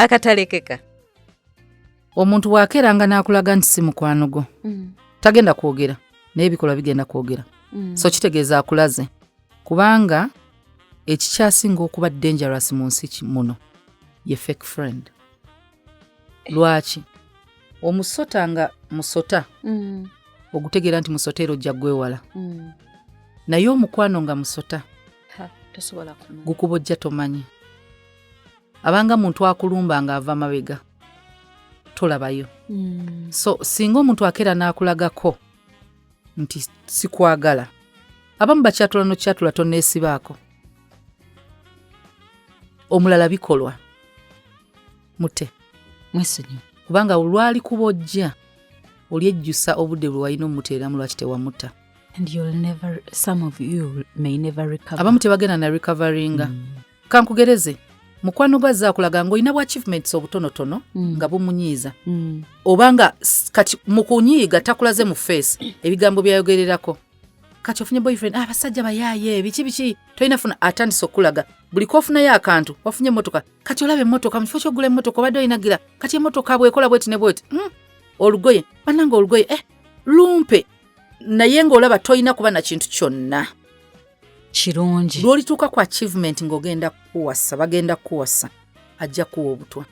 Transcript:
akatalekeka. Omuntu bw'akeeranga n'akulaga nti si mukwano gwo tagenda kwogera naye ebikolwa bigenda kwogera. So kitegeeza akulaze kubanga ekikyasinga okuba dangerous mu nsi muno ye fake friend. Lwaki? Omusota nga musota ogutegeera nti musota ero ojja gwewala naye omukwano nga musota gukubojja tomanyi. Abanga muntu akulumba nga ava mabega tolabayo. So singa omuntu akeera n'akulagako nti sikwagala, abamu bakyatula nokyatula tonneesibaako. Omulala bikolwa mute mwesenyu kubanga olwali kubojja olyejjusa obudde bwe walina omuteeramu lwaki tewamutta. And some of you may never recover. Abamu tebagenda na recoveringa. Kankugereze mukwano gwazze akulaga ng'olina bwa achievements obutonotono nga bumunyiiza obanga kati mu kunyiiga takulaze mu face ebigambo byayogererako kati ofunye boyfriend abasajja bayaaye biki tolina funa atandise okulaga buli kofunayo akantu wafunye emmotoka kati olabe emmotoka mu kifo ky'ogula emmotoka obadde oyinagira kati emmotoka bwekola bweti ne bweti olugoye bannanga olugoye lumpe naye ng'olaba tolina kuba na kintu kyonna kirungi. Lwolituuka ku achievement ng'ogenda kuwasa bagenda kuwasa ajja kuwa obutwa.